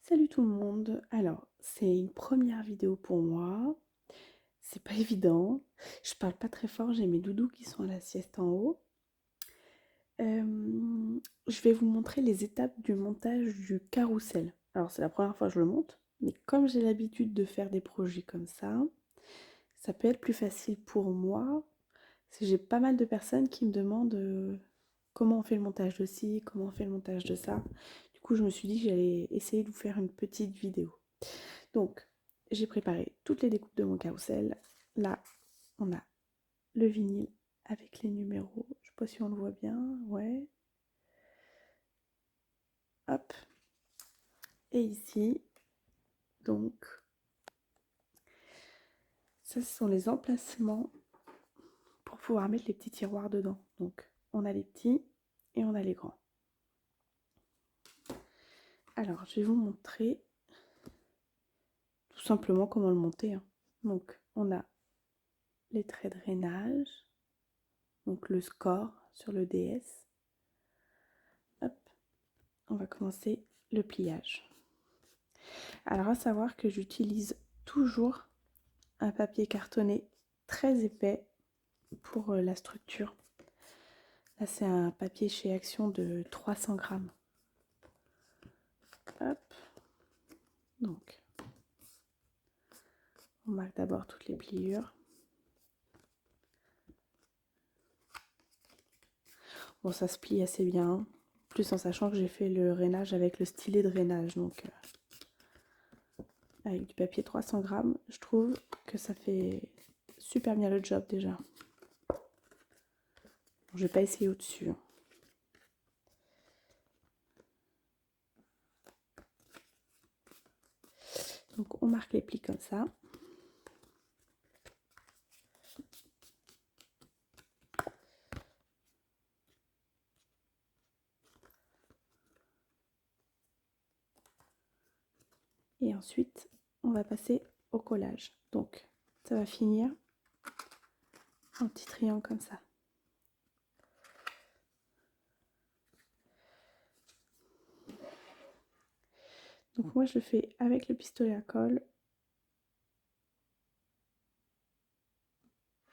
Salut tout le monde. Alors, c'est une première vidéo pour moi. C'est pas évident. Je parle pas très fort, j'ai mes doudous qui sont à la sieste en haut. Je vais vous montrer les étapes du montage du carrousel. Alors, c'est la première fois que je le monte, mais comme j'ai l'habitude de faire des projets comme ça peut être plus facile pour moi. Parce que j'ai pas mal de personnes qui me demandent comment on fait le montage de ci, comment on fait le montage de ça. Du coup, je me suis dit que j'allais essayer de vous faire une petite vidéo. Donc, j'ai préparé toutes les découpes de mon carrousel. Là, on a le vinyle avec les numéros. Je sais pas si on le voit bien. Ouais. Hop. Et ici, donc, ça, ce sont les emplacements pour pouvoir mettre les petits tiroirs dedans. Donc, on a les petits et on a les grands. Alors, je vais vous montrer tout simplement comment le monter. Donc, on a les traits de rainage, donc le score sur le DS. Hop, on va commencer le pliage. Alors, à savoir que j'utilise toujours un papier cartonné très épais pour la structure. Là, c'est un papier chez Action de 300 grammes. Hop, donc, on marque d'abord toutes les pliures. Bon, ça se plie assez bien. Plus en sachant que j'ai fait le rainage avec le stylet de rainage. Donc, avec du papier 300 grammes, je trouve que ça fait super bien le job déjà. Bon, je vais pas essayer au-dessus. Donc, on marque les plis comme ça. Et ensuite, on va passer au collage. Donc, ça va finir en petit triangle comme ça. Donc moi, je le fais avec le pistolet à colle.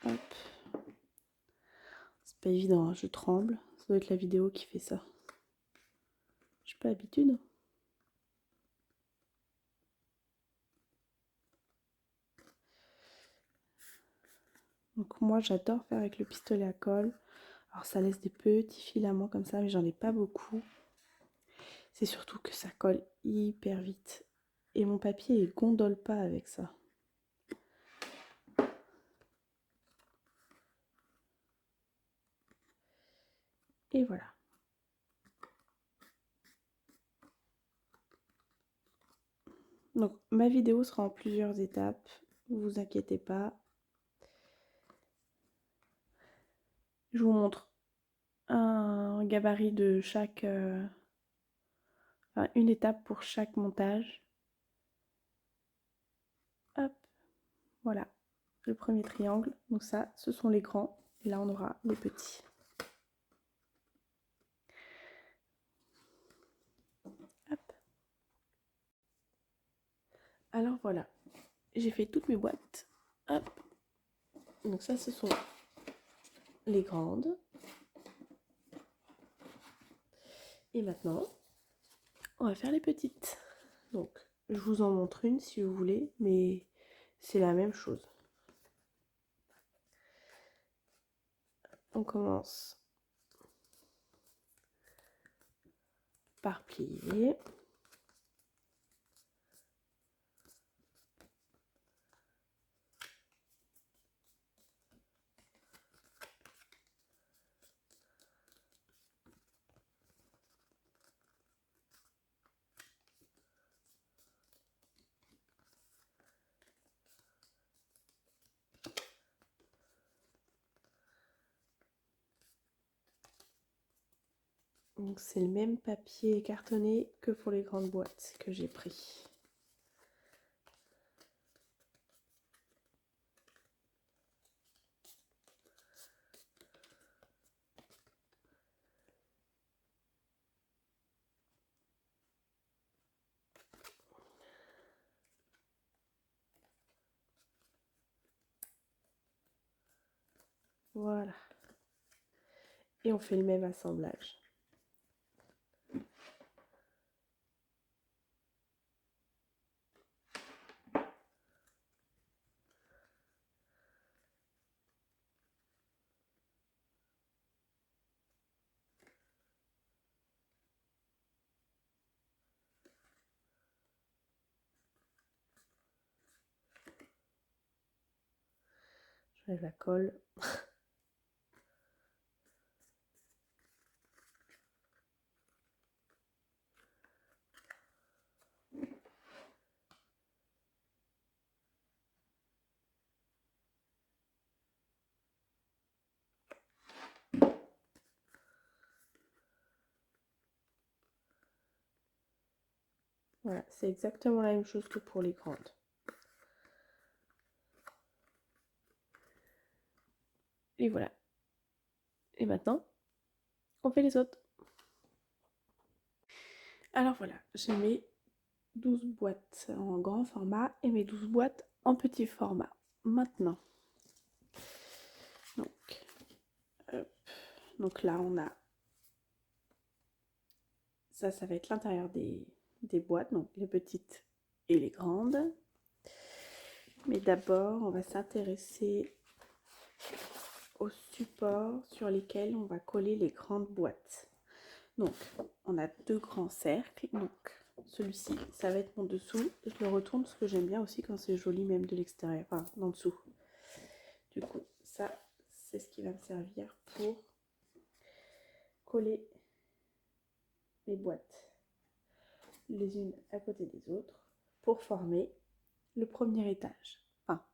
Hop. C'est pas évident, hein, je tremble. Ça doit être la vidéo qui fait ça. Je suis pas l'habitude. Donc moi, j'adore faire avec le pistolet à colle. Alors ça laisse des petits filaments comme ça, mais j'en ai pas beaucoup. C'est surtout que ça colle hyper vite. Et mon papier, il gondole pas avec ça. Et voilà. Donc ma vidéo sera en plusieurs étapes. Vous inquiétez pas. Je vous montre un gabarit de chaque... enfin, une étape pour chaque montage. Hop, voilà, le premier triangle. Donc ça, ce sont les grands. Et là, on aura les petits. Hop. Alors voilà, j'ai fait toutes mes boîtes. Hop. Donc ça, ce sont les grandes. Et maintenant, on va faire les petites. Donc, je vous en montre une si vous voulez, mais c'est la même chose. On commence par plier. Donc c'est le même papier cartonné que pour les grandes boîtes que j'ai pris. Voilà. Et on fait le même assemblage. J'enlève la colle. Voilà, c'est exactement la même chose que pour les grandes. Et voilà. Et maintenant, on fait les autres. Alors voilà, j'ai mes 12 boîtes en grand format et mes 12 boîtes en petit format. Maintenant, hop. Donc là, on a... Ça va être l'intérieur des boîtes, donc les petites et les grandes. Mais d'abord, on va s'intéresser aux supports sur lesquels on va coller les grandes boîtes. Donc, on a deux grands cercles. Donc, celui-ci, ça va être mon dessous. Je le retourne parce que j'aime bien aussi quand c'est joli, même de l'extérieur, enfin, d'en dessous. Du coup, ça, c'est ce qui va me servir pour coller les boîtes les unes à côté des autres pour former le premier étage. Enfin,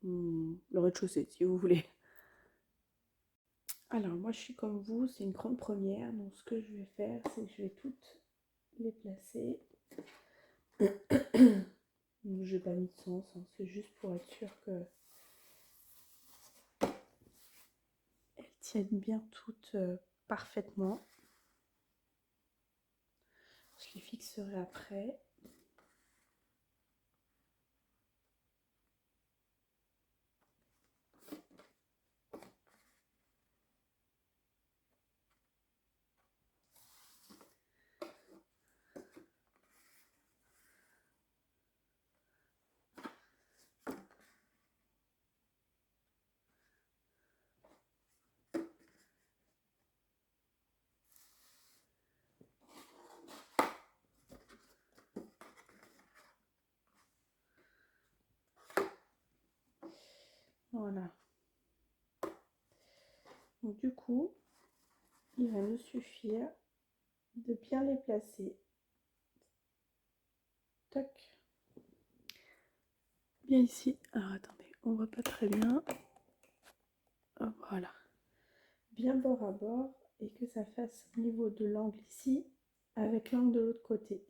le rez-de-chaussée, si vous voulez. Alors, moi, je suis comme vous, c'est une grande première. Donc, ce que je vais faire, c'est que je vais toutes les placer. Donc, je n'ai pas mis de sens, hein, c'est juste pour être sûr que elles tiennent bien toutes parfaitement. Je les fixerai après. Voilà. Donc, du coup, il va nous suffire de bien les placer. Tac. Bien ici. Alors, attendez, on voit pas très bien. Hop, voilà. Bien bord à bord et que ça fasse au niveau de l'angle ici avec l'angle de l'autre côté.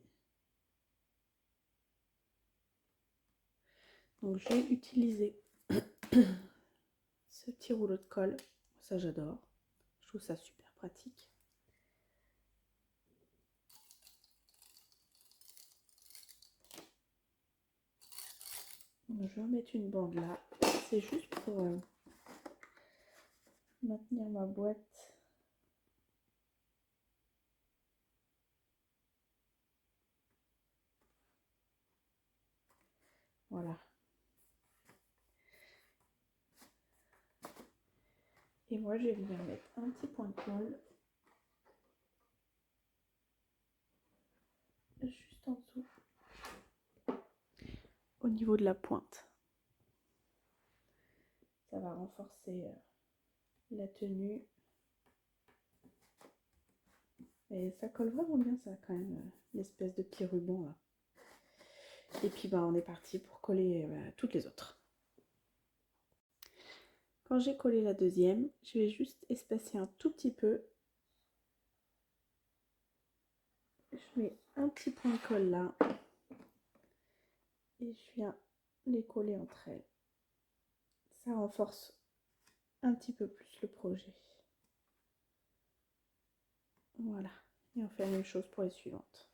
Donc, j'ai utilisé ce petit rouleau de colle. Ça, j'adore. Je trouve ça super pratique. Je vais en mettre une bande là. C'est juste pour maintenir ma boîte. Voilà. Et moi, je vais venir mettre un petit point de colle juste en dessous, au niveau de la pointe. Ça va renforcer la tenue. Et ça colle vraiment bien, ça, quand même, l'espèce de petit ruban là. Et puis, bah, on est parti pour coller toutes les autres. Quand j'ai collé la deuxième, je vais juste espacer un tout petit peu. Je mets un petit point de colle là. Et je viens les coller entre elles. Ça renforce un petit peu plus le projet. Voilà. Et on fait la même chose pour les suivantes.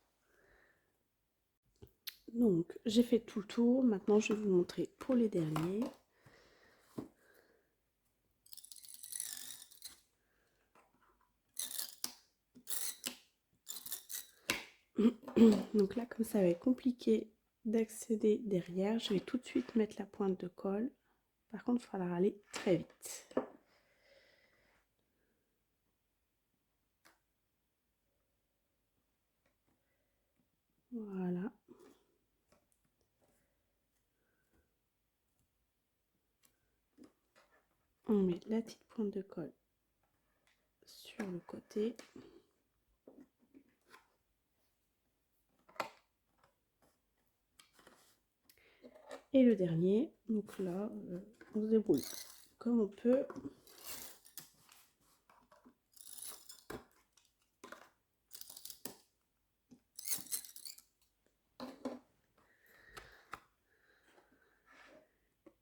Donc, j'ai fait tout le tour. Maintenant, je vais vous montrer pour les derniers. Donc là, comme ça va être compliqué d'accéder derrière, je vais tout de suite mettre la pointe de colle. Par contre, il faudra aller très vite. Voilà. On met la petite pointe de colle sur le côté. Et le dernier, donc là, on se débrouille comme on peut.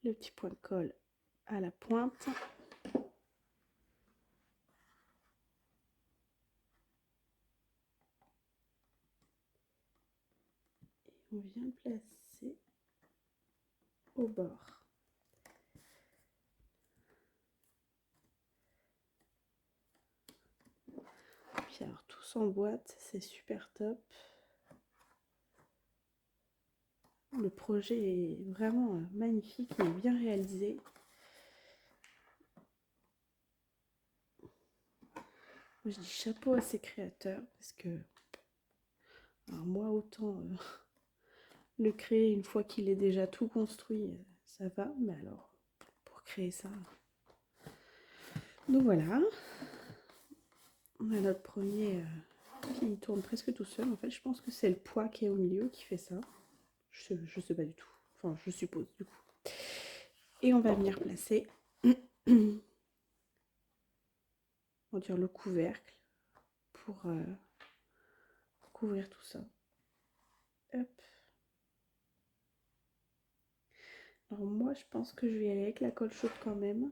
Le petit point de colle à la pointe. Et on vient placer au bord. Puis alors tout s'emboîte, c'est super top. Le projet est vraiment magnifique, mais bien réalisé. Moi, je dis chapeau à ces créateurs parce que alors moi autant le créer une fois qu'il est déjà tout construit, ça va, mais alors pour créer ça. Donc voilà, on a notre premier qui tourne presque tout seul. En fait, je pense que c'est le poids qui est au milieu qui fait ça. Je sais pas du tout. Enfin, je suppose du coup. Et on va venir placer, on va dire le couvercle pour couvrir tout ça. Hop. Alors moi, je pense que je vais y aller avec la colle chaude quand même.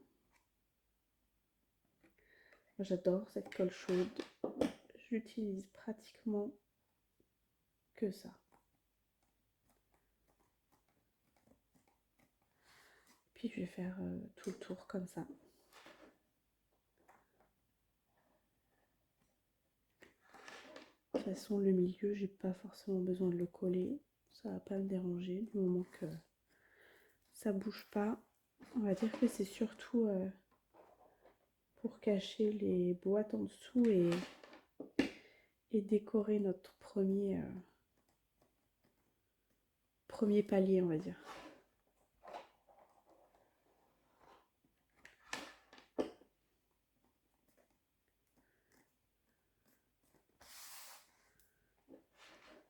J'adore cette colle chaude. J'utilise pratiquement que ça. Puis je vais faire tout le tour comme ça. De toute façon, le milieu, j'ai pas forcément besoin de le coller. Ça va pas me déranger du moment que ça bouge pas. On va dire que c'est surtout pour cacher les boîtes en dessous et décorer notre premier palier, on va dire.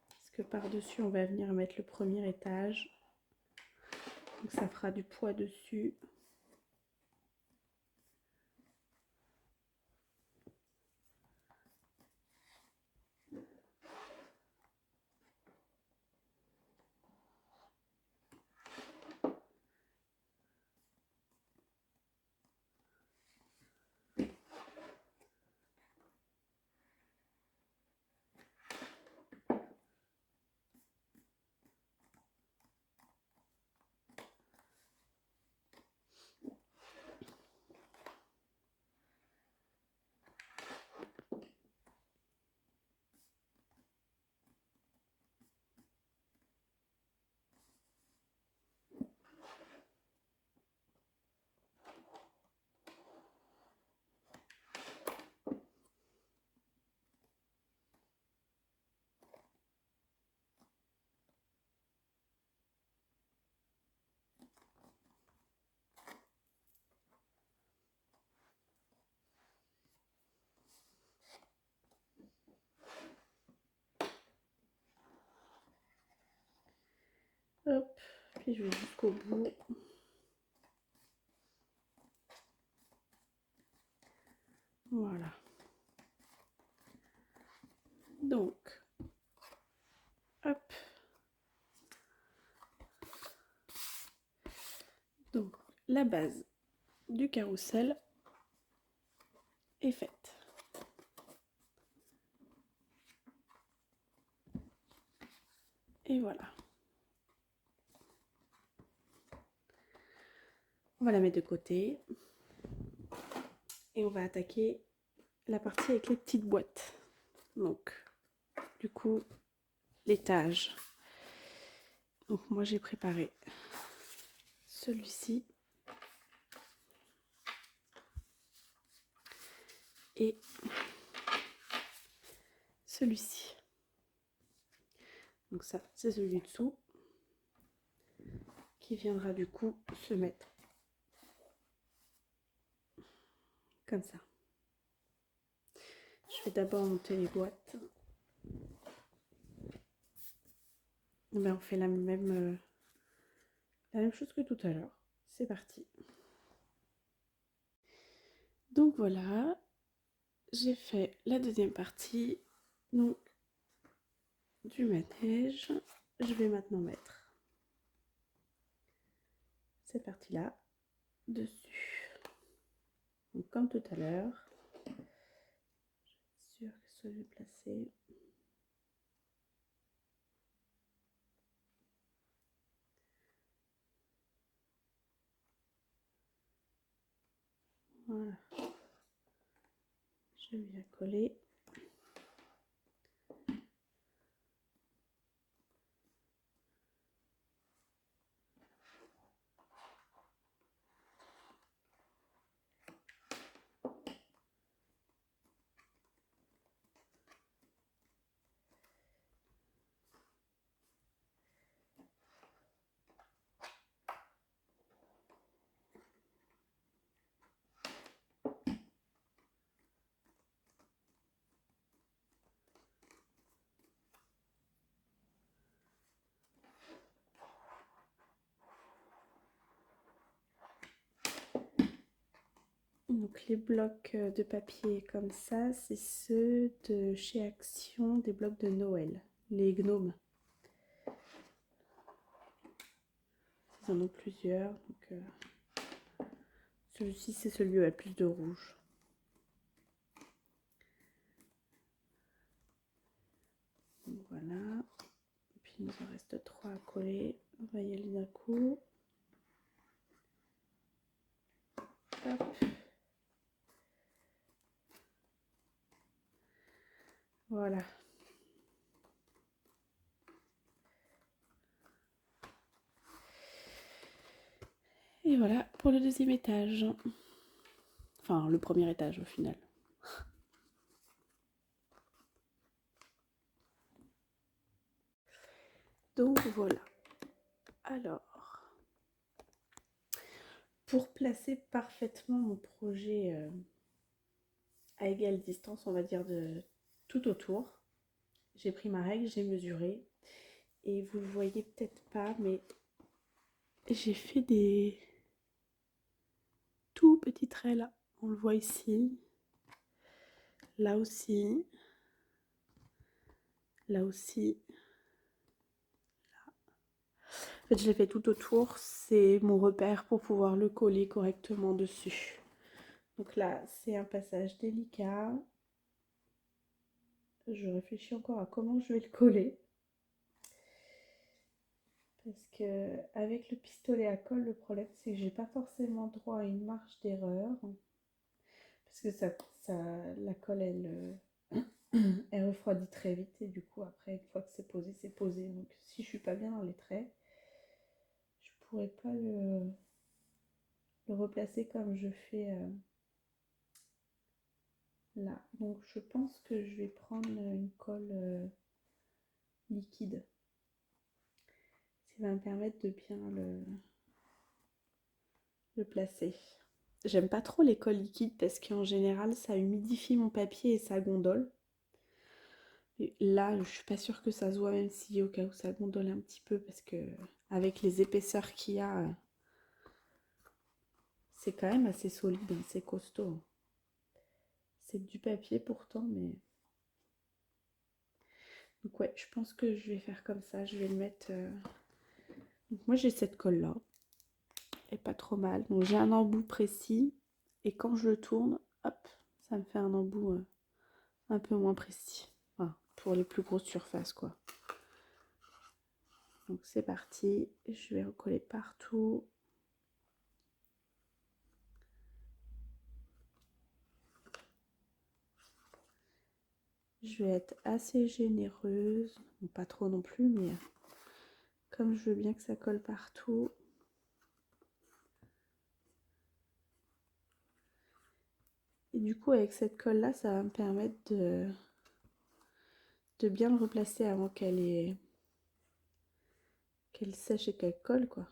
Parce que par-dessus, on va venir mettre le premier étage. Donc ça fera du poids dessus. Hop, puis je vais jusqu'au bout. Voilà. Donc, hop. Donc, la base du carrousel est faite. Et voilà. On va la mettre de côté. Et on va attaquer la partie avec les petites boîtes. Donc, du coup, l'étage. Donc moi j'ai préparé celui-ci et celui-ci. Donc ça c'est celui dessous qui viendra du coup se mettre comme ça. Je vais d'abord monter les boîtes. Et bien, on fait la même chose que tout à l'heure. C'est parti. Donc voilà, j'ai fait la deuxième partie donc du manège. Je vais maintenant mettre cette partie-là dessus. Donc comme tout à l'heure, je suis sûre que ce soit bien placé. Voilà. Je viens coller. Donc les blocs de papier comme ça, c'est ceux de chez Action, des blocs de Noël, les gnomes. Ils en ont plusieurs. Donc, celui-ci, c'est celui où il y a plus de rouge. Donc, voilà. Et puis il nous en reste 3 à coller. On va y aller d'un coup. Hop. Voilà. Et voilà pour le deuxième étage. Enfin, le premier étage au final. Donc voilà. Alors, pour placer parfaitement mon projet à égale distance, on va dire, de tout autour, j'ai pris ma règle, j'ai mesuré. Et vous le voyez peut-être pas, mais j'ai fait des tout petits traits là. On le voit ici. Là aussi. Là aussi. Là. En fait, je l'ai fait tout autour. C'est mon repère pour pouvoir le coller correctement dessus. Donc là, c'est un passage délicat. Je réfléchis encore à comment je vais le coller. Parce que avec le pistolet à colle, le problème c'est que j'ai pas forcément droit à une marge d'erreur. Parce que la colle, elle refroidit très vite. Et du coup, après, une fois que c'est posé, c'est posé. Donc si je suis pas bien dans les traits, je pourrais pas le replacer comme je fais là. Donc je pense que je vais prendre une colle liquide. Ça va me permettre de bien le placer. J'aime pas trop les colles liquides parce qu'en général ça humidifie mon papier et ça gondole. Et là je suis pas sûre que ça se voit, même si au cas où ça gondole un petit peu, parce que avec les épaisseurs qu'il y a, c'est quand même assez solide, hein, c'est costaud. C'est du papier pourtant, mais... Donc ouais, je pense que je vais faire comme ça, je vais le mettre... Donc moi j'ai cette colle là, elle est pas trop mal. Donc j'ai un embout précis, et quand je le tourne, hop, ça me fait un embout un peu moins précis. Enfin, pour les plus grosses surfaces quoi. Donc c'est parti, je vais recoller partout. Je vais être assez généreuse, bon, pas trop non plus, mais comme je veux bien que ça colle partout. Et du coup, avec cette colle là, ça va me permettre de bien le replacer avant qu'elle sèche et qu'elle colle, quoi.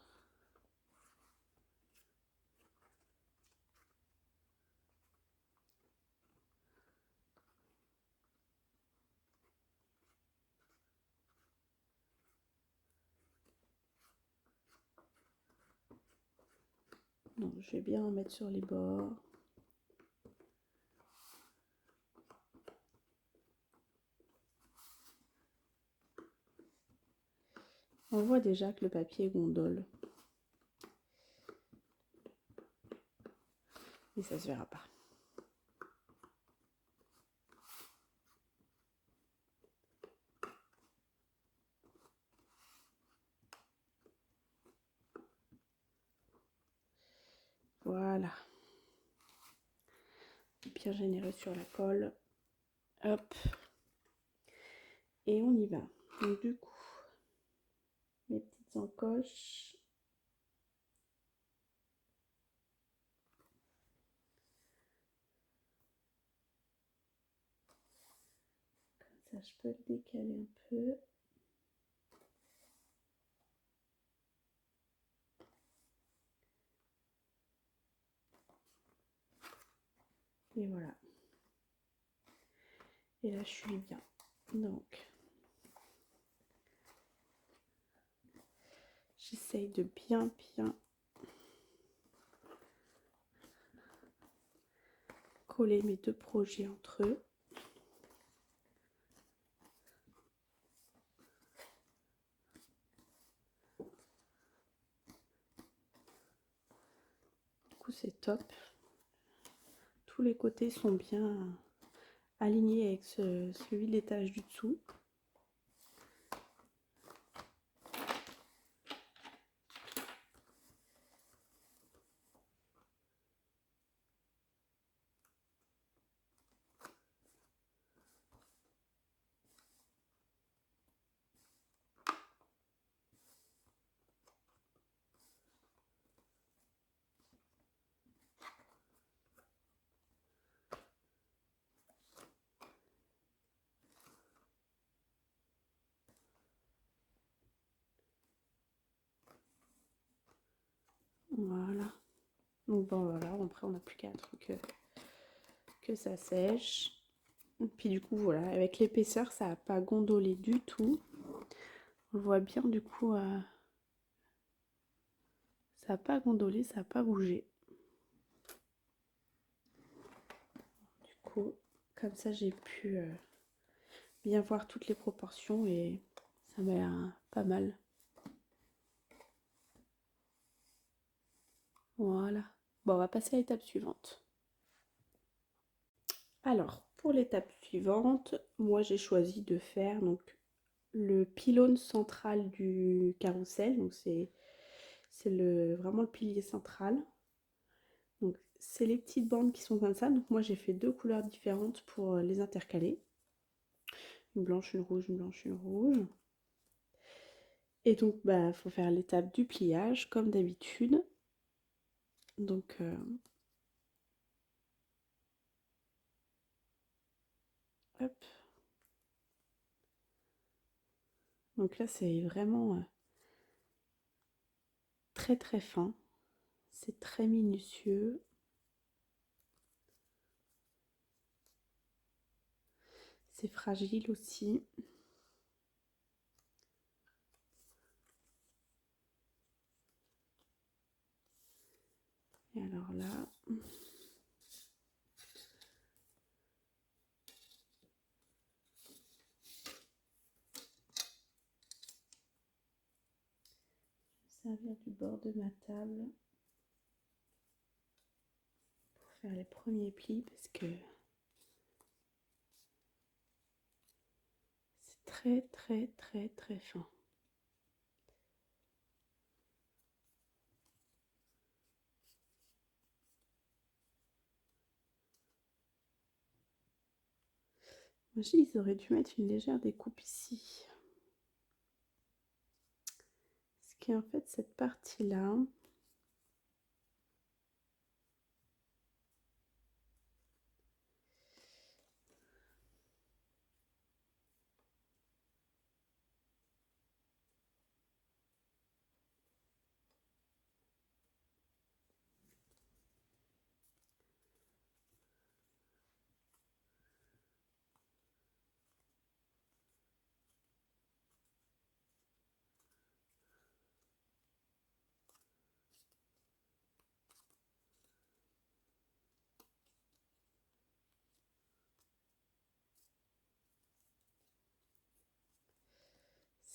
Donc, je vais bien en mettre sur les bords. On voit déjà que le papier gondole. Mais ça se verra pas. Voilà. Bien généreux sur la colle. Hop. Et on y va. Donc du coup, mes petites encoches. Comme ça, je peux le décaler un peu. Et voilà. Et là, je suis bien. Donc, j'essaye de bien coller mes deux projets entre eux. Du coup, c'est top. Tous les côtés sont bien alignés avec celui de l'étage du dessous. Voilà. Donc bon, voilà. Après, on n'a plus qu'à attendre que ça sèche. Et puis du coup, voilà. Avec l'épaisseur, ça n'a pas gondolé du tout. On le voit bien, du coup, ça n'a pas gondolé, ça n'a pas bougé. Du coup, comme ça, j'ai pu bien voir toutes les proportions et ça m'a l'air pas mal. Voilà. Bon, on va passer à l'étape suivante. Alors, pour l'étape suivante, moi j'ai choisi de faire donc le pylône central du carrousel. Donc c'est vraiment le pilier central. Donc c'est les petites bandes qui sont comme ça. Donc moi j'ai fait deux couleurs différentes pour les intercaler. Une blanche, une rouge, une blanche, une rouge. Et donc bah faut faire l'étape du pliage comme d'habitude. Donc hop. Donc là c'est vraiment très très fin. C'est très minutieux. C'est fragile aussi. Et alors là, je vais servir du bord de ma table pour faire les premiers plis parce que c'est très très très très fin. Ils auraient dû mettre une légère découpe ici. Ce qui est en fait cette partie-là.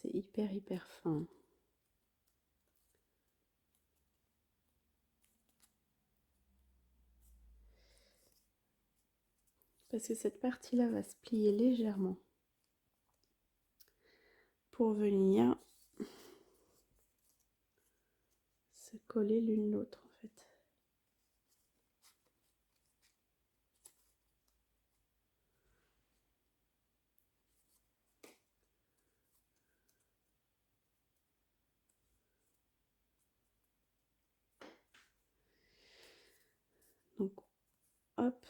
C'est hyper fin. Parce que cette partie-là va se plier légèrement pour venir se coller l'une l'autre en fait. Donc hop.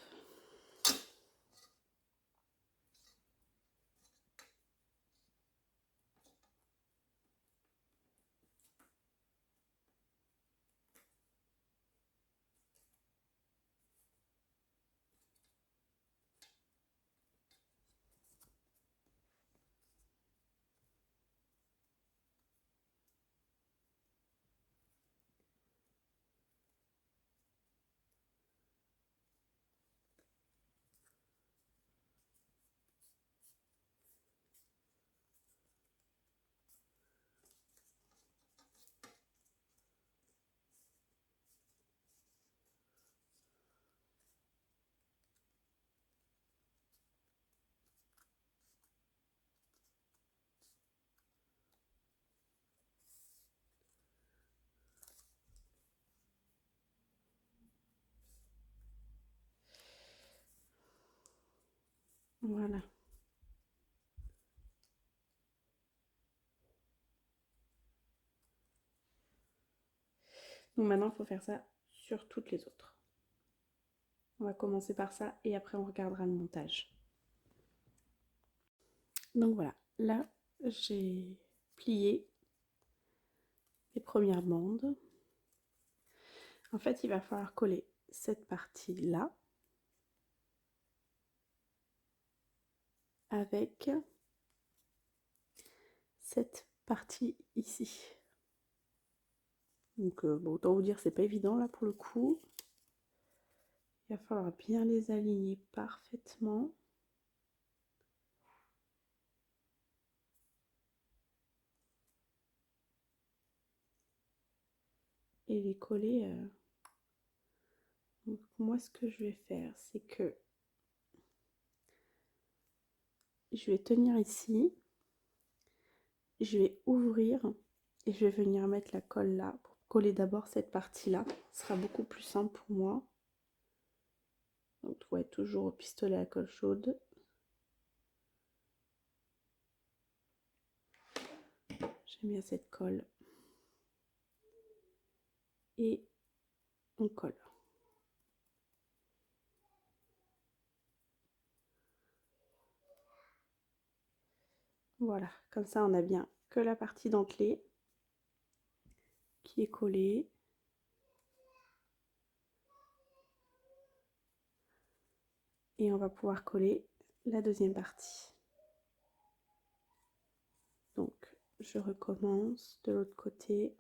Voilà. Donc maintenant, il faut faire ça sur toutes les autres. On va commencer par ça et après on regardera le montage. Donc voilà, là j'ai plié les premières bandes. En fait, il va falloir coller cette partie-là avec cette partie ici. Donc bon, autant vous dire, c'est pas évident là pour le coup. Il va falloir bien les aligner parfaitement. Et les coller. Donc moi, ce que je vais faire, c'est que je vais tenir ici. Je vais ouvrir et je vais venir mettre la colle là pour coller d'abord cette partie-là. Ce sera beaucoup plus simple pour moi. Donc, ouais, toujours au pistolet à colle chaude. J'aime bien cette colle. Et on colle. Voilà, comme ça on a bien que la partie dentelée qui est collée. Et on va pouvoir coller la deuxième partie. Donc, je recommence de l'autre côté.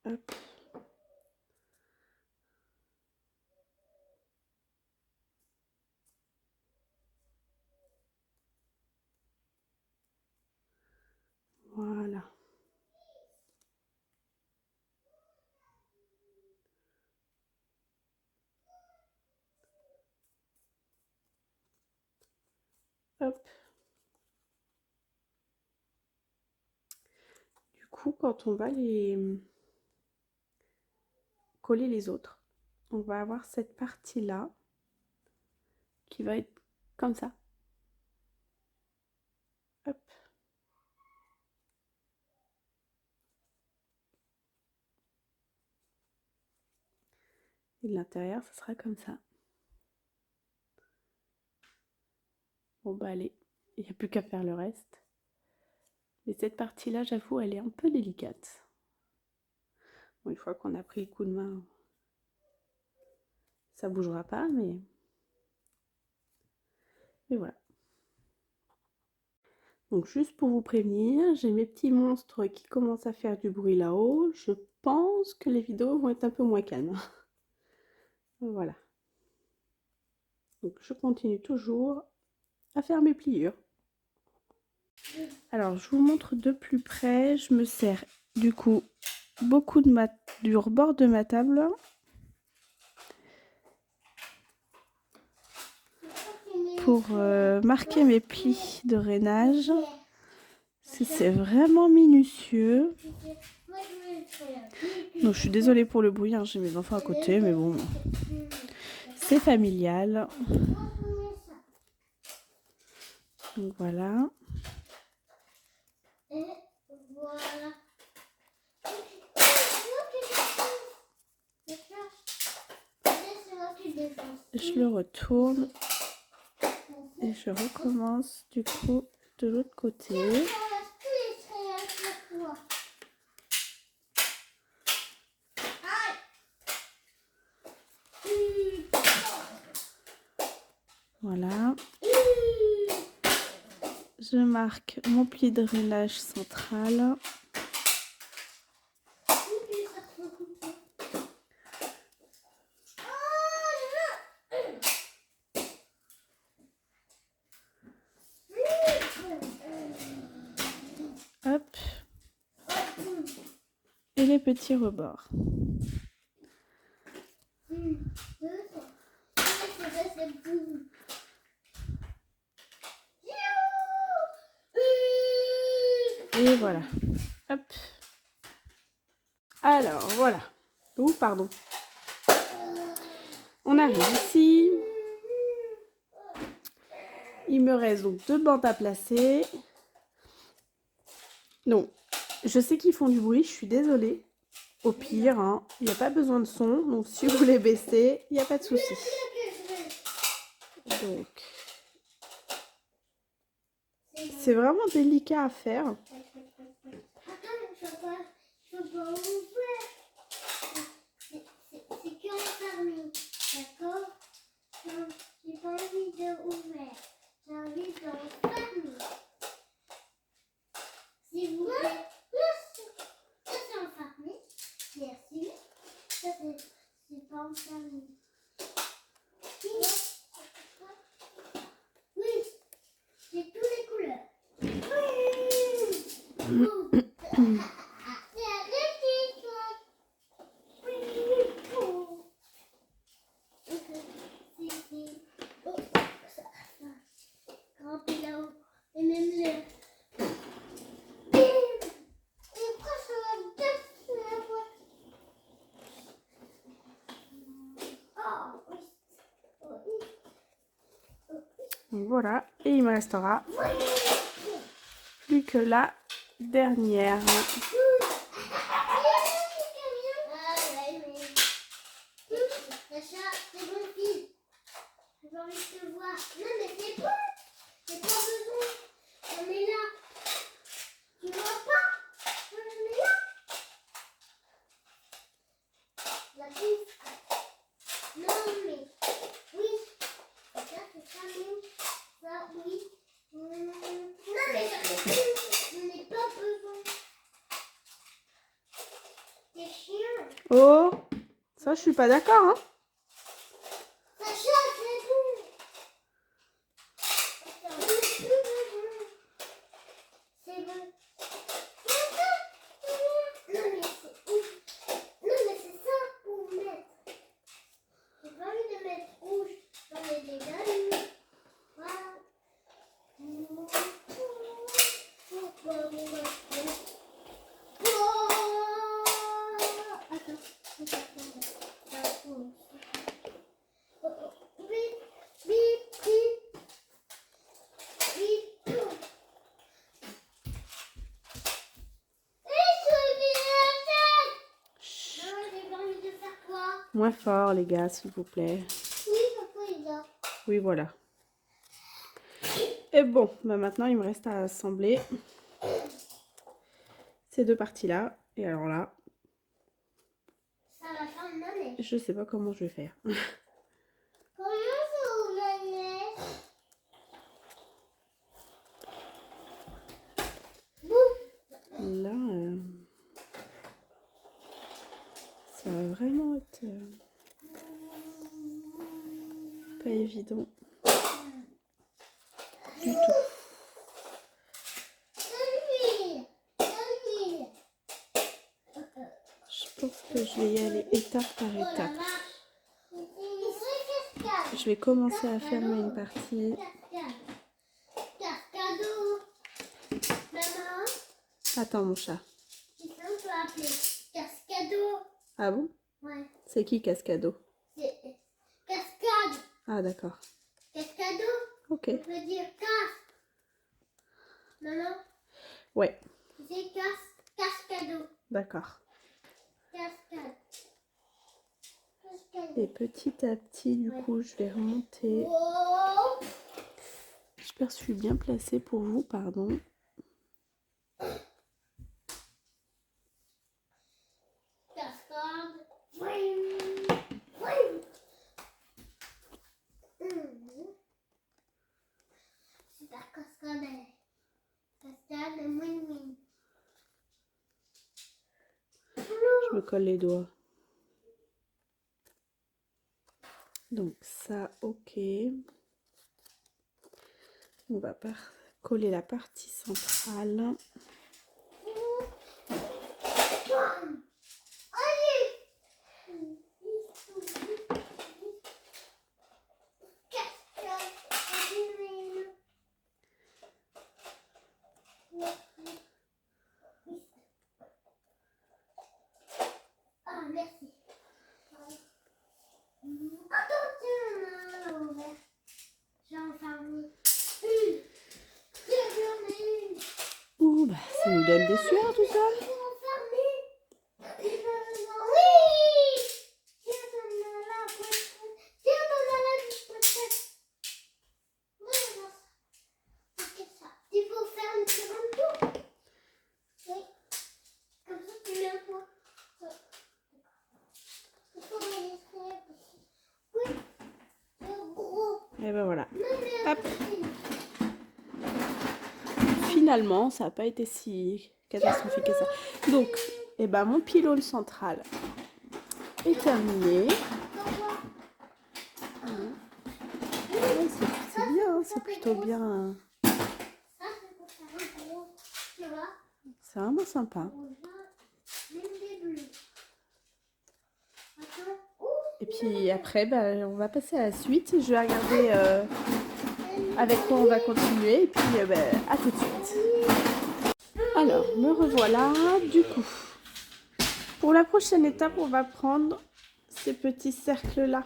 Hop. Voilà. Hop. Du coup, quand on va les coller les autres. On va avoir cette partie-là qui va être comme ça. Hop. Et de l'intérieur, ça sera comme ça. Bon bah allez, il n'y a plus qu'à faire le reste. Mais cette partie-là, j'avoue, elle est un peu délicate. Bon, une fois qu'on a pris le coup de main, ça bougera pas, mais voilà. Donc juste pour vous prévenir, j'ai mes petits monstres qui commencent à faire du bruit là-haut. Je pense que les vidéos vont être un peu moins calmes. Voilà. Donc je continue toujours à faire mes pliures. Alors je vous montre de plus près. Je me sers du coup beaucoup du rebord de ma table. Pour marquer mes plis de rainage. C'est vraiment minutieux. Donc je suis désolée pour le bruit, hein, j'ai mes enfants à côté, mais bon, c'est familial. Donc voilà. Et voilà. Je le retourne et je recommence du coup de l'autre côté. Voilà. Je marque mon pli de rainage central. Hop. Et les petits rebords. Et voilà. Hop. Alors, voilà. Oh, pardon. On arrive ici. Il me reste donc 2 bandes à placer. Donc, je sais qu'ils font du bruit, je suis désolée. Au pire, hein, il n'y a pas besoin de son. Donc, si vous voulez baisser, il n'y a pas de souci. Donc, c'est vraiment délicat à faire. C'est qu'enfermé, d'accord? J'ai pas envie de ouvrir, j'ai envie d'enfermer. S'il vous plaît. Ça c'est enfermé, merci. Ça c'est pas enfermé. Oui, j'ai toutes les couleurs. Oui. Voilà, et il me restera plus que la dernière. Oh, ça je suis pas d'accord, hein. Moins fort, les gars, s'il vous plaît. Oui, papa, il dort. Oui, voilà. Et bon, bah maintenant, il me reste à assembler ces deux parties-là. Et alors là, Ça va faire une manège. je sais pas comment je vais faire. Comment ça ouvre la manège? Là, ça va vraiment être pas évident du tout. Je pense que je vais y aller étape par étape. Je vais commencer à fermer une partie. Cascado. Maman, Attends, mon chat. tu sais, on peut appeler Cascado. Ah bon? Ouais, C'est qui Cascado? c'est cascade. Ah d'accord. Cascado, Ok. on peut dire casse. Maman, Ouais, c'est cascado. d'accord. Cascade. Cascade. Et petit à petit, du coup, je vais remonter. Oh. J'espère que je suis bien placée pour vous, pardon. Cascade. C'est la cascade. Cascade, oui. Je me colle les doigts. Donc ça, ok. On va coller la partie centrale. Ah, merci. Attention, ouvert. J'ai enfermé une. J'en ai une. Ouh, bah ça nous donne des sueurs tout ça. J'ai enfermé. Oui. Tiens, on a la pochette. Tiens, on a la pochette. Voilà. C'est ça. Il faut faire une seconde tour. Oui. Comme ça, tu mets un point. Il faut me laisser. Oui. C'est gros. Et ben voilà. Non, Hop. Finalement, ça n'a pas été si catastrophique que ça. Donc, et ben mon pylône central est terminé. Ouais, c'est bien, c'est plutôt bien. Ça, c'est pour faire un gros. Tu vois? C'est vraiment sympa. Même des bleus. Attends. Et puis après, bah, on va passer à la suite. Je vais regarder avec quoi on va continuer. Et puis, bah, à tout de suite. Alors, me revoilà. Du coup, pour la prochaine étape, on va prendre ces petits cercles-là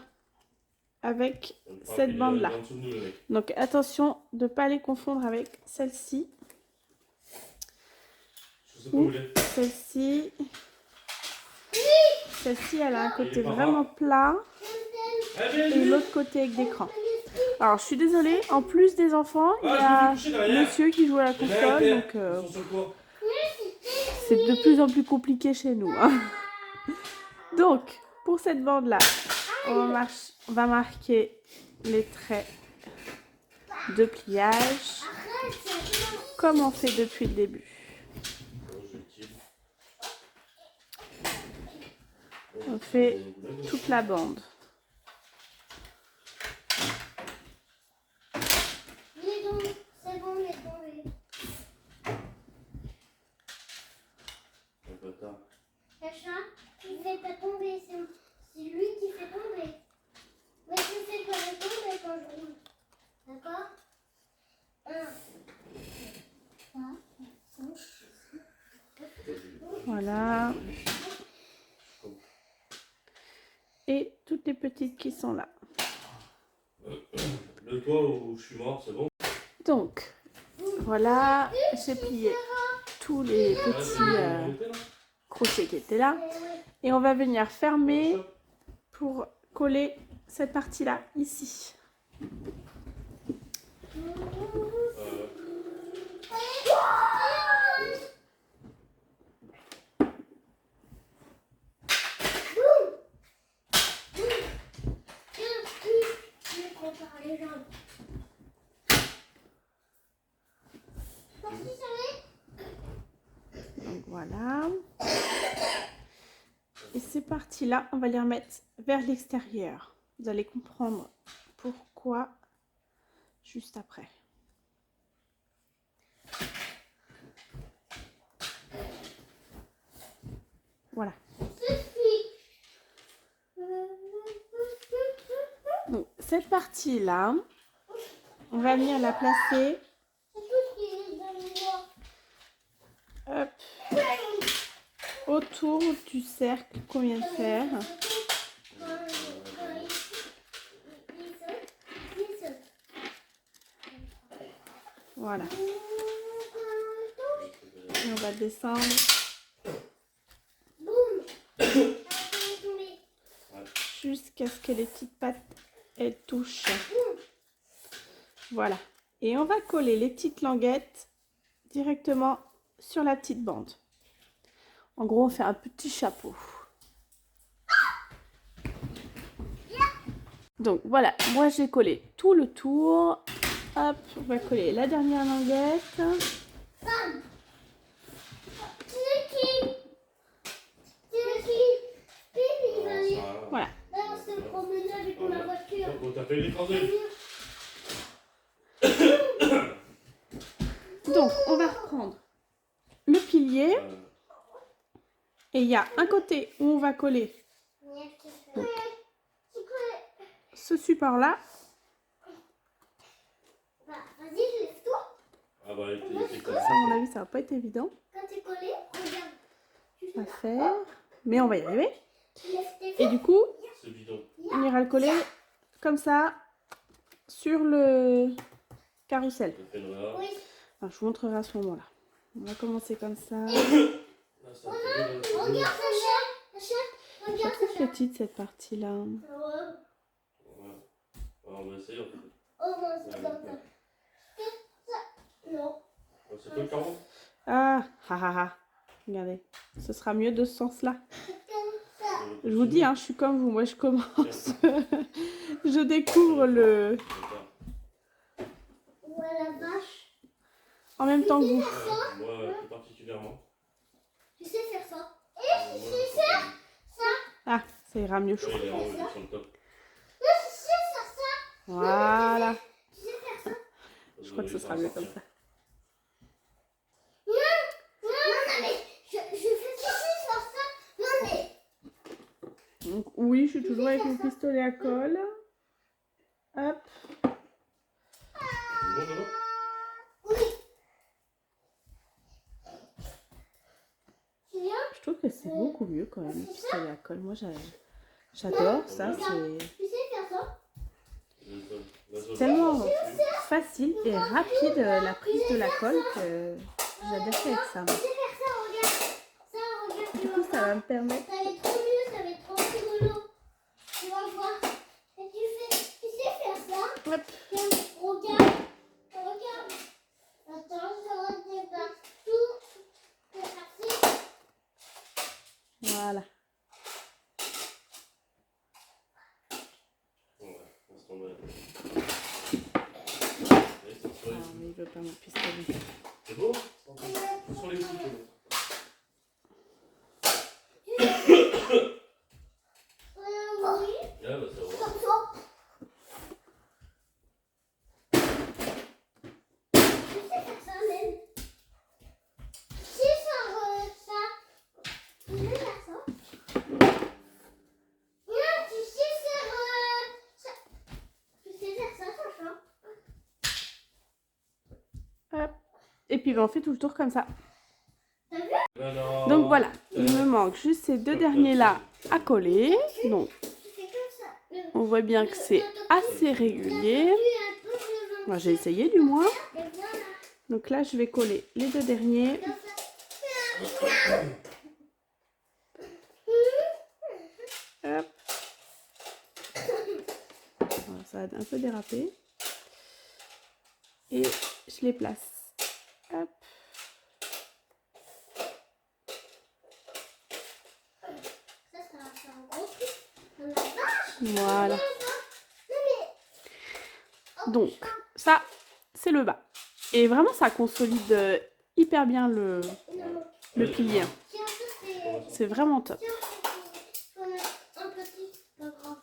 avec cette bande-là. Donc, attention de ne pas les confondre avec celle-ci. Ou celle-ci. Celle-ci, elle a un côté vraiment plat et l'autre côté avec des crans. Alors, je suis désolée, en plus des enfants, il y a monsieur qui joue à la console, donc c'est de plus en plus compliqué chez nous. Hein. Donc, pour cette bande-là, on va marquer les traits de pliage, comme on fait depuis le début. On fait toute la bande. C'est bon, il est tombé. Le chat, il ne fait pas tomber, c'est lui qui fait tomber. Mais je sais pas le tomber quand je roule. D'accord? 1, 2, 3, 4, 5. Voilà. Et toutes les petites qui sont là. Le toit où je suis mort, c'est bon? Donc, voilà, j'ai plié tous les petits crochets qui étaient là. Et on va venir fermer pour coller cette partie-là, ici. Donc voilà. Et ces parties-là, on va les remettre vers l'extérieur. Vous allez comprendre pourquoi juste après. Voilà. Donc cette partie-là, on va venir la placer hop, autour du cercle qu'on vient de faire. Voilà. Et on va descendre jusqu'à ce que les petites pattes elles touchent. Voilà. Et on va coller les petites languettes directement sur la petite bande. En gros, on fait un petit chapeau. Donc voilà, moi j'ai collé tout le tour. Hop, on va coller la dernière languette. Voilà. Donc on va reprendre le pilier. Et il y a un côté où on va coller donc, ce support-là. Vas-y, lève-toi. Ah bah, Ça, à mon avis, ça va pas être évident Quand t'es collé, regarde. à faire. Mais on va y arriver. Lève tes Et du coup, c'est bidon. on ira le coller comme ça sur le carrousel. Je fais le là. Oui. Enfin, je vous montrerai à ce moment-là. On va commencer comme ça. Là, c'est un peu là. Regarde Sacha. Je Regarde trouve Sacha. petite cette partie-là. Ouais. On va essayer. Oh non, c'est comme ça. Non. C'est quoi le carreau? Ah, ah, ah, ah. Regardez, ce sera mieux de ce sens-là. C'est comme ça. Je vous dis, hein, je suis comme vous. Moi, je commence. Je découvre le... Où est la vache? En même temps que vous. Moi, plus particulièrement. Tu sais faire ça? Et tu sais faire ça? Ah, ça ira mieux, je Ouais, crois. il est en haut, il est sur le top. Non, tu sais faire ça? Voilà. Tu sais faire ça? Je crois que ce sera mieux comme ça. Non, mais je fais faire ça. Non, mais. Donc, oui, je suis toujours avec mon pistolet à colle. Hop. C'est bon, là? Oui. Tu viens? Je trouve que c'est beaucoup mieux quand même, le pistolet à colle. Moi, j'adore ça. Tu sais faire ça? C'est tellement facile et rapide la prise de la colle que j'adore faire ça. Tu sais faire ça, regarde. Ça, regarde. Du coup, ça va me permettre... Ça va être trop mieux, ça va être trop rigolo. Tu vas voir. Et tu sais faire ça? Hop. Regarde. Regarde. Attends, je redébarque tout. C'est parti. Voilà. Ouais, on se tombe là. Ah, mais il veut pas mon pistolet. C'est beau? Ce sont les petits. Oui. Ah bah ça va. Comme ça. Tu sais faire ça même. Tu sais faire ça. Tu sais faire ça. Non, tu sais faire ça. Tu sais faire ça, Sacha. Hop. Et puis, ben, on fait tout le tour comme ça. T'as vu? Alors, Donc voilà, il me manque juste ces deux derniers là à coller. Donc, Tu fais comme ça. on voit bien que c'est assez régulier. Moi, j'ai essayé du moins. Donc là, je vais coller les deux derniers. Hop. pas un peu déraper. Et je les place. Hop. Ça va faire un gros truc. On la vache. Voilà. Non, mais... Donc, ça, c'est le bas. Et vraiment, ça consolide hyper bien le pilier. Tiens, ça, c'est... C'est vraiment top. Tiens, faut mettre un petit, pas grave.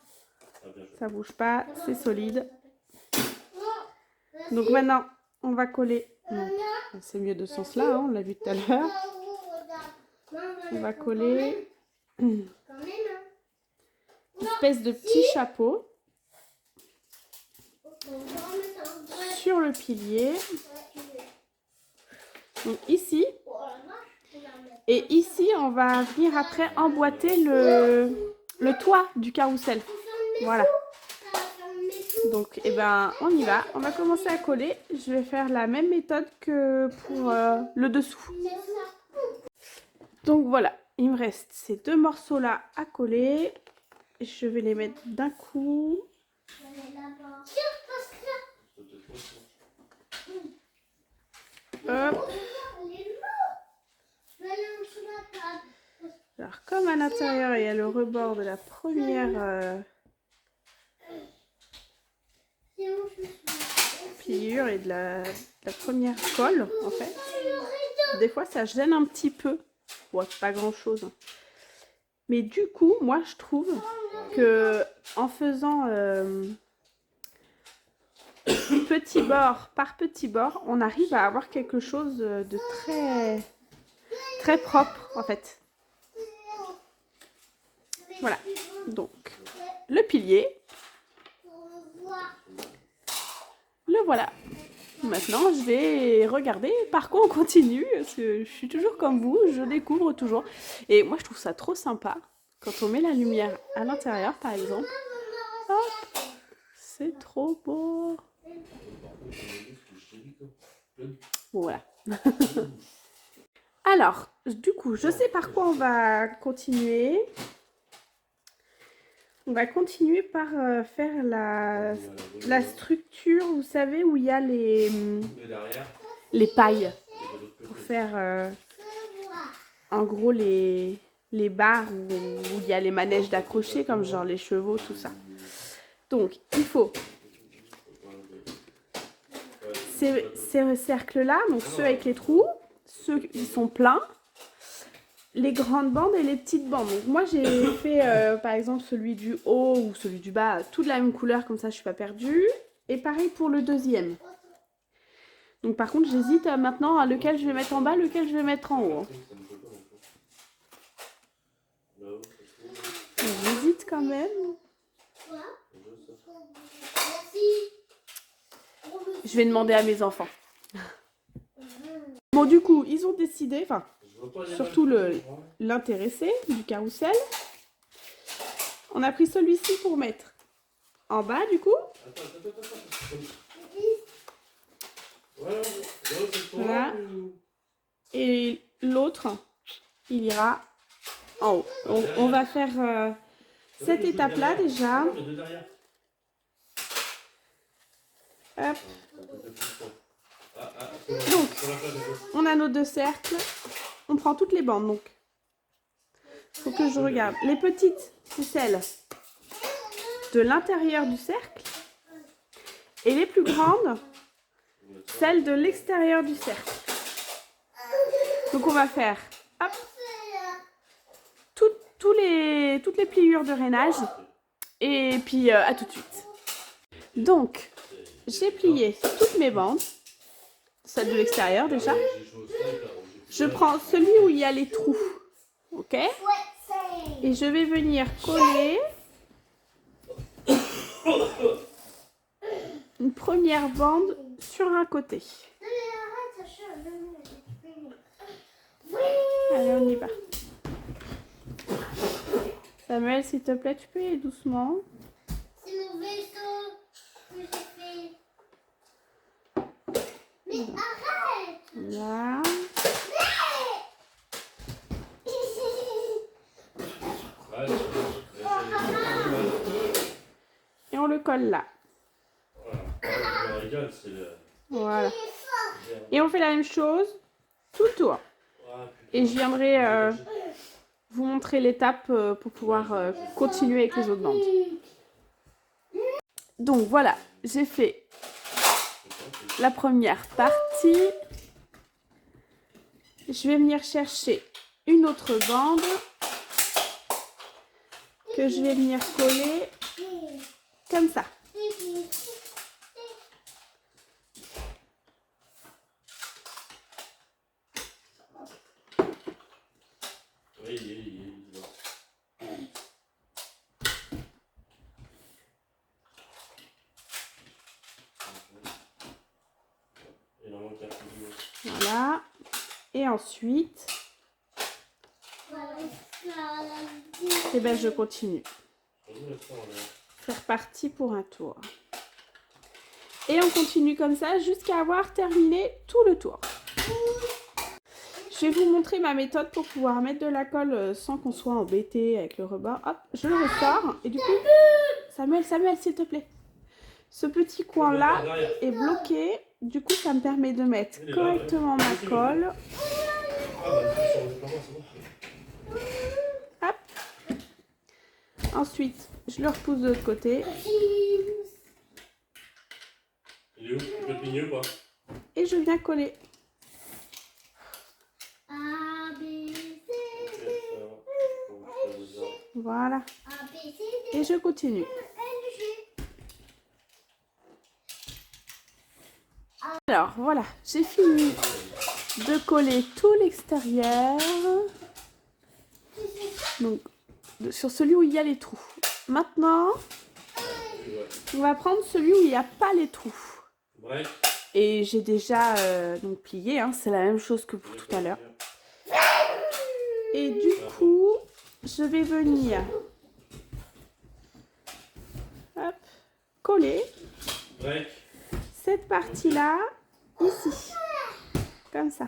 Ah, bien joué. Ça bouge pas, c'est solide. Oh, Donc maintenant, on va coller. maman. C'est mieux de ce sens-là, hein, on l'a vu tout à l'heure. On va coller une Quand même, hein. espèce de petit chapeau On va remettre un vrai. sur le pilier. Donc ici, Oh la vache, on va mettre. et ici, on va venir après emboîter le toit du carrousel. Voilà. Ça va faire une maison. Donc, eh ben, on y va. On va commencer à coller. Je vais faire la même méthode que pour le dessous. C'est ça. Donc voilà, il me reste ces deux morceaux-là à coller. Je vais les mettre d'un coup. Je vais aller là-bas. Tiens, passe là. Hop. Elle est morte. Je vais aller en dessous de la table. Alors, comme à l'intérieur, il y a le rebord de la première C'est où je suis. pliure et de la première colle, en fait. Des fois, ça gêne un petit peu. Bon, c'est pas grand-chose. Mais du coup, moi, je trouve que en faisant petit bord par petit bord, on arrive à avoir quelque chose de très, très propre, en fait. Voilà. Donc, le pilier, le voilà. Maintenant, je vais regarder par quoi on continue, parce que je suis toujours comme vous, je découvre toujours. Et moi, je trouve ça trop sympa, quand on met la lumière à l'intérieur, par exemple. Hop, c'est trop beau. Bon, voilà. Alors, du coup, je sais par quoi on va continuer. On va continuer par faire la structure, vous savez, où il y a les pailles. Pour faire, en gros, les barres où il y a les manèges d'accrocher, comme genre les chevaux, tout ça. Donc, il faut ces cercles-là, donc ceux avec les trous, ceux qui sont pleins, les grandes bandes et les petites bandes. Donc moi j'ai fait par exemple celui du haut ou celui du bas, tout de la même couleur, comme ça je suis pas perdue. Et pareil pour le deuxième. Donc par contre j'hésite maintenant à lequel je vais mettre en bas, lequel je vais mettre en haut. J'hésite quand même. Je vais demander à mes enfants. Bon du coup ils ont décidé, enfin surtout l'intéressé du carrousel. On a pris celui-ci pour mettre en bas du coup. Voilà. Et l'autre, il ira en haut. On va faire cette étape-là déjà. Hop. Donc, on a nos deux cercles. On prend toutes les bandes, donc. Faut que je regarde. Les petites, c'est celles de l'intérieur du cercle. Et les plus grandes, celles de l'extérieur du cercle. Donc, on va faire hop, toutes les pliures de rainage. Et puis, à tout de suite. Donc, j'ai plié toutes mes bandes. Celle de l'extérieur déjà. Je prends celui où il y a les trous. Ok? Et je vais venir coller une première bande sur un côté. Allez, on y va. Samuel, s'il te plaît, tu peux y aller doucement. C'est mon vaisseau que j'ai fait. Mais arrête! Là. Et on le colle là. régale, c'est le. Voilà. Et on fait la même chose tout le tour. Ah, Et je putain. viendrai vous montrer l'étape pour pouvoir continuer avec les autres bandes. Donc voilà, j'ai fait la première partie. Je vais venir chercher une autre bande que je vais venir coller comme ça. Oui, il est. Il en manque un peu. Voilà. Et ensuite, eh ben, je continue. C'est reparti pour un tour. Et on continue comme ça jusqu'à avoir terminé tout le tour. Je vais vous montrer ma méthode pour pouvoir mettre de la colle sans qu'on soit embêté avec le rebord. Hop, je le ressors. Et du coup, Samuel, s'il te plaît. Ce petit coin-là est bloqué. Du coup, ça me permet de mettre correctement ma colle. Hop. Ensuite, je le repousse de l'autre côté. Il est où? Tu peux le pigner ou pas? Et je viens coller. A, B, C, D, Voilà. A, B, C, D, Et je continue. L, G. Alors, voilà. J'ai fini de coller tout l'extérieur. Donc, sur celui où il y a les trous. Maintenant, on va prendre celui où il n'y a pas les trous. Break. Et j'ai déjà donc plié, hein, c'est la même chose que pour tout à l'heure. Et du coup, je vais venir hop, coller Break. cette partie-là ici. Comme ça.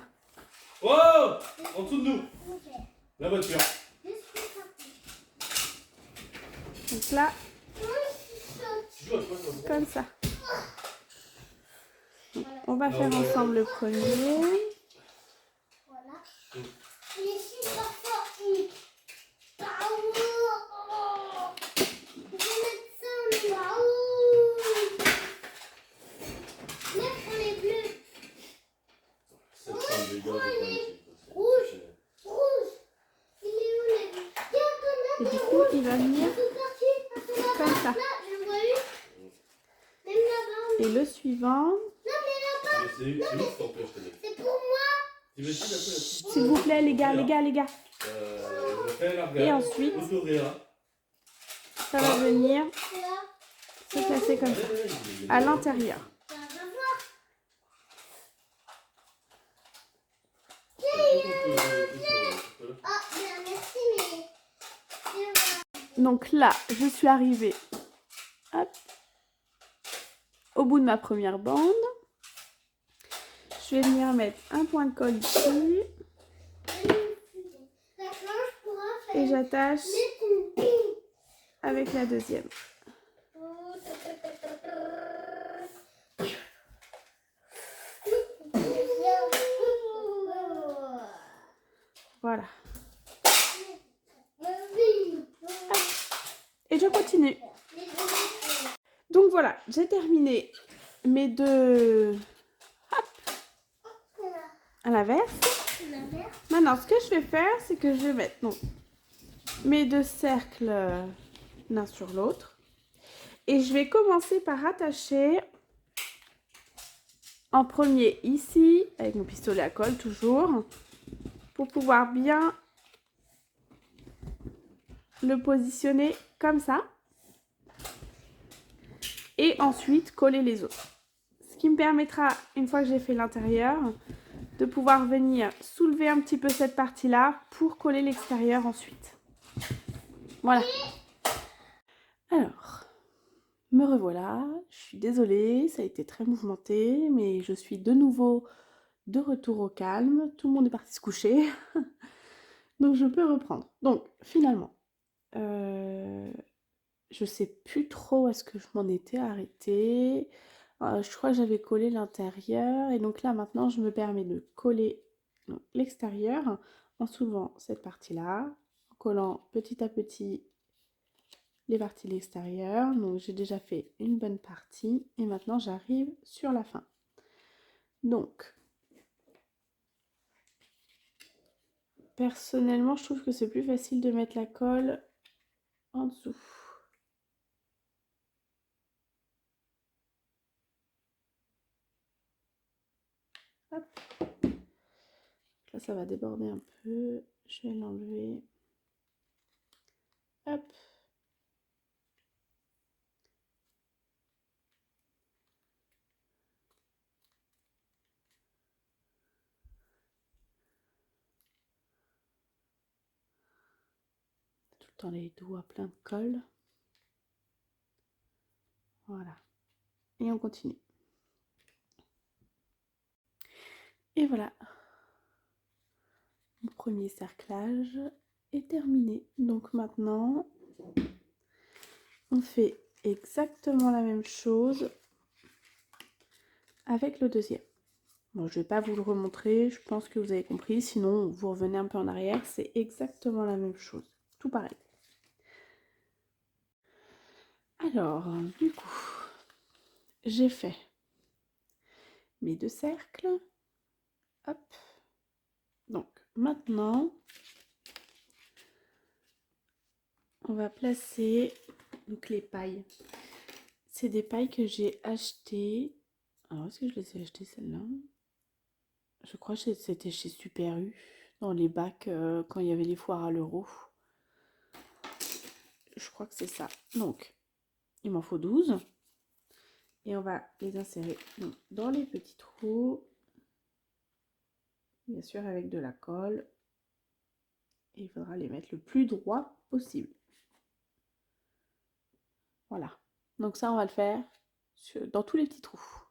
Oh! En dessous de nous. La voiture. Donc là, Tu joues à quoi, toi? comme ça. Donc, on va faire ensemble le premier. Voilà. Et ici, parfois, une power. Je vais mettre ça en power. Mettre les bleus. C'est le temps de dégâts, c'est pas utile. Rouge. Rouge. Il est où les bleus? Tiens, Et ton du coup, il va venir comme ça. Là, je vois une. Même là-bas. Et le suivant. Mais c'est où ton père, je te dis? C'est pour moi. Tu veux essayer un peu la S'il vous plaît, les gars. Je fais la Et ensuite, ça va venir C'est là. se placer comme ça, à l'intérieur. Ça va voir. Ah, bien, merci, mais. Donc là, je suis arrivée hop, au bout de ma première bande. Je vais venir mettre un point de colle ici. Et j'attache avec la deuxième. Voilà. Et je continue. Donc voilà, j'ai terminé mes deux à l'inverse. Maintenant, ce que je vais faire, c'est que je vais mettre donc, mes deux cercles l'un sur l'autre. Et je vais commencer par attacher en premier ici, avec mon pistolet à colle toujours, pour pouvoir bien le positionner comme ça. Et ensuite coller les autres. Ce qui me permettra, une fois que j'ai fait l'intérieur, de pouvoir venir soulever un petit peu cette partie-là pour coller l'extérieur ensuite. Voilà. Alors, me revoilà. Je suis désolée, ça a été très mouvementé, mais je suis de nouveau de retour au calme. Tout le monde est parti se coucher. Donc, je peux reprendre. Donc, finalement, je sais plus trop où est-ce que je m'en étais arrêtée. Je crois que j'avais collé l'intérieur et donc là maintenant je me permets de coller l'extérieur en soulevant cette partie-là, en collant petit à petit les parties de l'extérieur. Donc j'ai déjà fait une bonne partie et maintenant j'arrive sur la fin. Donc personnellement je trouve que c'est plus facile de mettre la colle en dessous. Hop. Là ça va déborder un peu, je vais l'enlever. Hop. Tout le temps les doigts pleins de colle. Voilà. Et on continue. Et voilà. Mon premier cerclage est terminé. Donc maintenant, on fait exactement la même chose avec le deuxième. Bon, je ne vais pas vous le remontrer, je pense que vous avez compris. Sinon, vous revenez un peu en arrière, c'est exactement la même chose. Tout pareil. Alors, du coup, j'ai fait mes 2 cercles. Hop. Donc, maintenant, on va placer donc, les pailles. C'est des pailles que j'ai achetées. Alors, est-ce que je les ai achetées, celles-là? Je crois que c'était chez Super U, dans les bacs, quand il y avait les foires à l'euro. Je crois que c'est ça. Donc, il m'en faut 12. Et on va les insérer dans les petits trous. Bien sûr, avec de la colle. Et il faudra les mettre le plus droit possible. Voilà. Donc ça, on va le faire dans tous les petits trous.